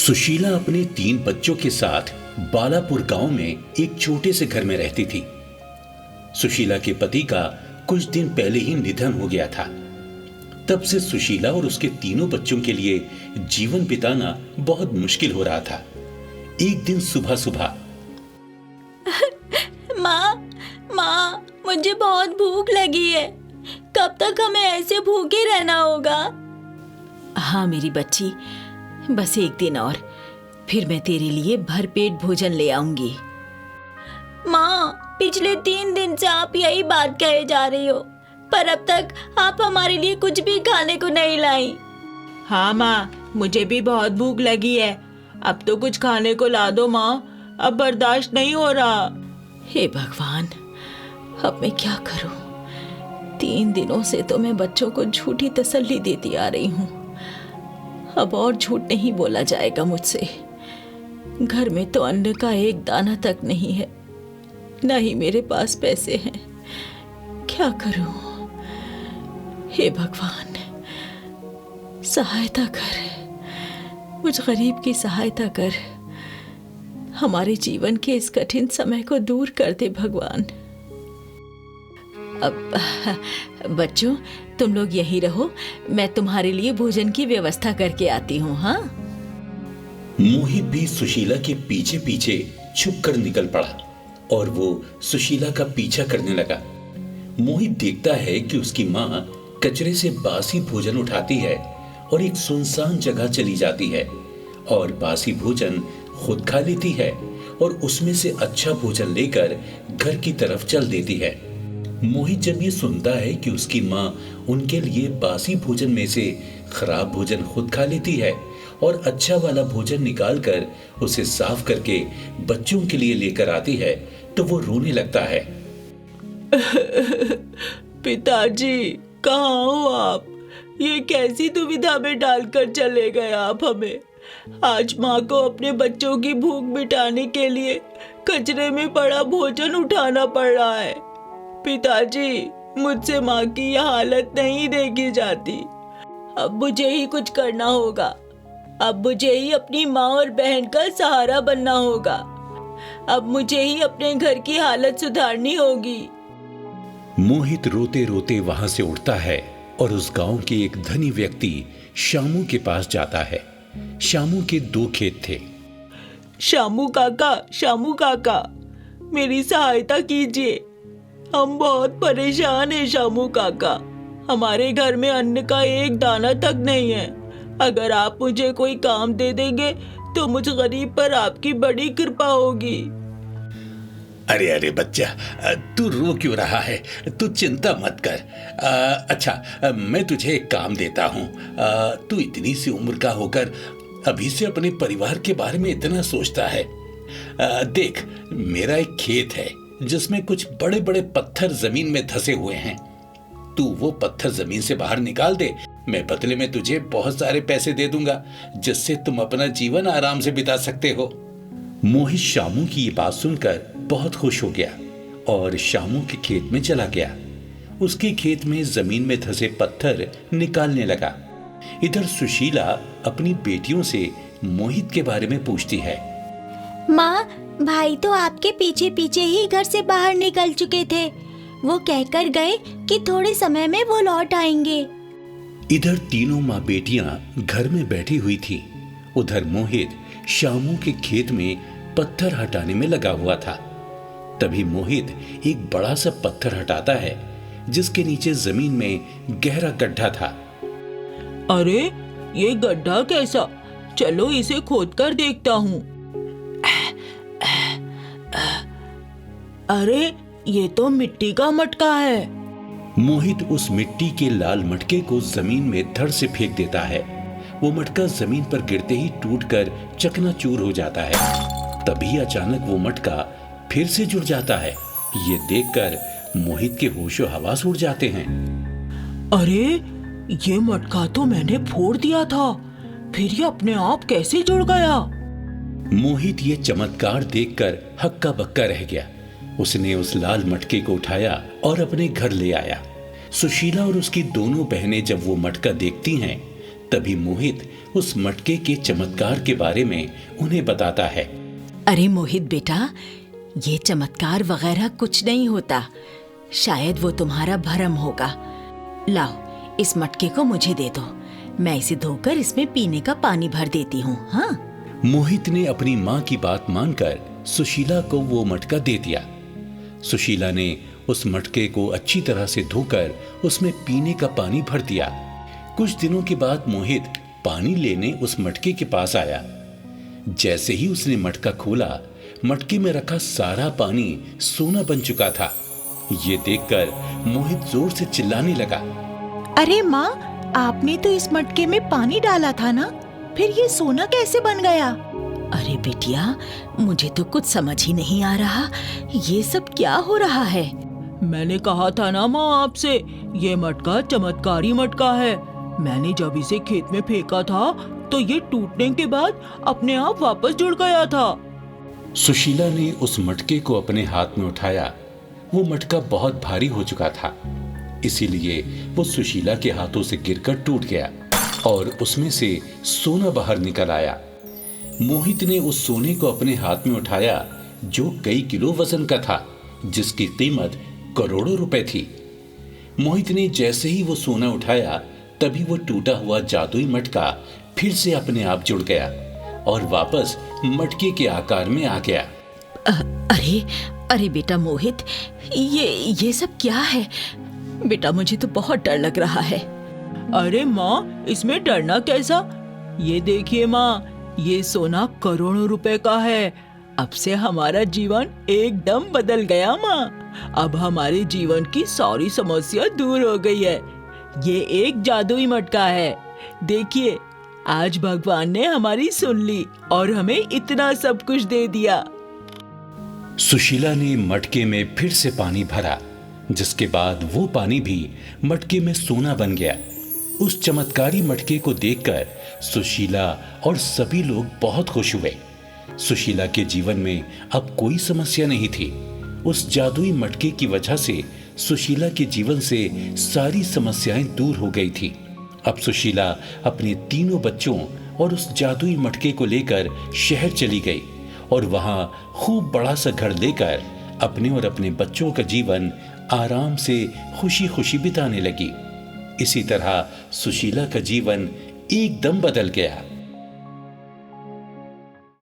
सुशीला अपने 3 बच्चों के साथ बालापुर गांव में एक छोटे से घर में रहती थी। सुशीला के पति का कुछ दिन पहले ही निधन हो गया था। तब से सुशीला और उसके तीनों बच्चों के लिए जीवन बिताना बहुत मुश्किल हो रहा था। एक दिन सुबह सुबह माँ, मुझे बहुत भूख लगी है। कब तक हमें ऐसे भूखे रहना होगा? हाँ मेरी बच्ची, बस एक दिन और, फिर मैं तेरे लिए भरपेट भोजन ले आऊंगी। माँ, पिछले 3 दिन से आप यही बात कहे जा रही हो, पर अब तक आप हमारे लिए कुछ भी खाने को नहीं लाई। हाँ माँ, मुझे भी बहुत भूख लगी है। अब तो कुछ खाने को ला दो माँ, अब बर्दाश्त नहीं हो रहा। हे भगवान, अब मैं क्या करूं? 3 दिनों से तो मैं बच्चों को झूठी तसल्ली देती आ रही हूँ। अब और झूठ नहीं बोला जाएगा मुझसे। घर में तो अन्न का एक दाना तक नहीं है, न ही मेरे पास पैसे हैं। क्या करूं? हे भगवान, सहायता कर, मुझ गरीब की सहायता कर। हमारे जीवन के इस कठिन समय को दूर कर दे भगवान। अब बच्चों, तुम लोग यहीं रहो, मैं तुम्हारे लिए भोजन की व्यवस्था करके आती हूँ। हाँ। मोहित भी सुशीला के पीछे पीछे छुप कर निकल पड़ा और वो सुशीला का पीछा करने लगा। मोहित देखता है कि उसकी माँ कचरे से बासी भोजन उठाती है और एक सुनसान जगह चली जाती है और बासी भोजन खुद खा लेती है और उसमें से अच्छा भोजन लेकर घर की तरफ चल देती है। मोहित जब ये सुनता है कि उसकी माँ उनके लिए बासी भोजन में से खराब भोजन खुद खा लेती है और अच्छा वाला भोजन निकालकर उसे साफ करके बच्चों के लिए लेकर आती है, तो वो रोने लगता है। पिताजी, कहाँ हो आप? ये कैसी दुविधा में डालकर चले गए आप हमें। आज माँ को अपने बच्चों की भूख मिटाने के लिए कचरे में पड़ा भोजन उठाना पड़ रहा है। पिताजी, मुझसे माँ की यह हालत नहीं देखी जाती। अब मुझे ही कुछ करना होगा। अब मुझे ही अपनी माँ और बहन का सहारा बनना होगा। अब मुझे ही अपने घर की हालत सुधारनी होगी। मोहित रोते रोते वहां से उठता है और उस गांव के एक धनी व्यक्ति शामू के पास जाता है। शामू के 2 खेत थे। शामू काका, मेरी सहायता कीजिए। हम बहुत परेशान हैं शामू काका। हमारे घर में अन्न का एक दाना तक नहीं है। अगर आप मुझे कोई काम दे देंगे तो मुझ गरीब पर आपकी बड़ी कृपा होगी। अरे बच्चा, तू रो क्यों रहा है? तू चिंता मत कर। अच्छा, मैं तुझे एक काम देता हूँ। तू इतनी सी उम्र का होकर अभी से अपने परिवार के बारे में इतना सोचता है। देख, मेरा एक खेत है जिसमें कुछ बड़े बड़े पत्थर जमीन में धंसे हुए हैं। तू वो पत्थर जमीन से बाहर निकाल दे, मैं बदले में तुझे बहुत सारे पैसे दे दूंगा, जिससे तुम अपना जीवन आराम से बिता सकते हो। मोहित शामू की ये बात सुनकर बहुत खुश हो गया और शामू के खेत में चला गया। उसके खेत में जमीन में धंसे पत्थर निकालने लगा। इधर सुशीला अपनी बेटियों से मोहित के बारे में पूछती है। माँ, भाई तो आपके पीछे पीछे ही घर से बाहर निकल चुके थे। वो कहकर गए कि थोड़े समय में वो लौट आएंगे। इधर तीनों माँ बेटियां घर में बैठी हुई थी। उधर मोहित शामू के खेत में पत्थर हटाने में लगा हुआ था। तभी मोहित एक बड़ा सा पत्थर हटाता है जिसके नीचे जमीन में गहरा गड्ढा था। अरे, ये गड्ढा कैसा? चलो इसे खोद कर देखता हूँ। अरे, ये तो मिट्टी का मटका है। मोहित उस मिट्टी के लाल मटके को जमीन में धड़ से फेंक देता है। वो मटका जमीन पर गिरते ही टूटकर चकनाचूर हो जाता है। तभी अचानक वो मटका फिर से जुड़ जाता है। ये देखकर मोहित के होशो हवास उड़ जाते हैं। अरे, ये मटका तो मैंने फोड़ दिया था, फिर ये अपने आप कैसे जुड़ गया? मोहित ये चमत्कार देखकर हक्का बक्का रह गया। उसने उस लाल मटके को उठाया और अपने घर ले आया। सुशीला और उसकी दोनों बहनें जब वो मटका देखती हैं तभी मोहित उस मटके के चमत्कार के बारे में उन्हें बताता है। अरे मोहित बेटा, ये चमत्कार वगैरह कुछ नहीं होता, शायद वो तुम्हारा भ्रम होगा। लाओ, इस मटके को मुझे दे दो, मैं इसे धोकर इसमें पीने का पानी भर देती हूँ। हाँ। मोहित ने अपनी माँ की बात मानकर सुशीला को वो मटका दे दिया। सुशीला ने उस मटके को अच्छी तरह से धोकर उसमें पीने का पानी भर दिया। कुछ दिनों के बाद मोहित पानी लेने उस मटके के पास आया। जैसे ही उसने मटका खोला, मटके में रखा सारा पानी सोना बन चुका था। ये देखकर मोहित जोर से चिल्लाने लगा। अरे माँ, आपने तो इस मटके में पानी डाला था ना, फिर ये सोना कैसे बन गया? अरे बिटिया, मुझे तो कुछ समझ ही नहीं आ रहा, ये सब क्या हो रहा है। मैंने कहा था ना माँ आपसे, ये मटका चमत्कारी मटका है। मैंने जब इसे खेत में फेंका था तो ये टूटने के बाद अपने आप वापस जुड़ गया था। सुशीला ने उस मटके को अपने हाथ में उठाया। वो मटका बहुत भारी हो चुका था, इसीलिए वो सुशीला के हाथों से गिरकर टूट गया और उसमें से सोना बाहर निकल आया। मोहित ने उस सोने को अपने हाथ में उठाया, जो कई किलो वजन का था, जिसकी कीमत करोड़ों रुपए थी। मोहित ने जैसे ही वो सोना उठाया, तभी वो टूटा हुआ जादुई मटका फिर से अपने आप जुड़ गया और वापस मटके के आकार में आ गया। अरे अरे बेटा मोहित, ये सब क्या है? बेटा, मुझे तो बहुत डर लग रहा है। अरे माँ, इसमें डरना कैसा? ये देखिए माँ, ये सोना करोड़ों रुपए का है। अब से हमारा जीवन एकदम बदल गया माँ। अब हमारे जीवन की सारी समस्या दूर हो गई है। ये एक जादुई मटका है। देखिए, आज भगवान ने हमारी सुन ली और हमें इतना सब कुछ दे दिया। सुशीला ने मटके में फिर से पानी भरा, जिसके बाद वो पानी भी मटके में सोना बन गया। उस चमत्कारी मटके को देखकर सुशीला और सभी लोग बहुत खुश हुए। सुशीला के जीवन में अब कोई समस्या नहीं थी। उस जादुई मटके की वजह से सुशीला के जीवन से सारी समस्याएं दूर हो गई थी। अब सुशीला अपने तीनों बच्चों और उस जादुई मटके को लेकर शहर चली गई और वहां खूब बड़ा सा घर लेकर अपने और अपने बच्चों का जीवन आराम से खुशी खुशी बिताने लगी। इसी तरह सुशीला का जीवन एकदम बदल गया।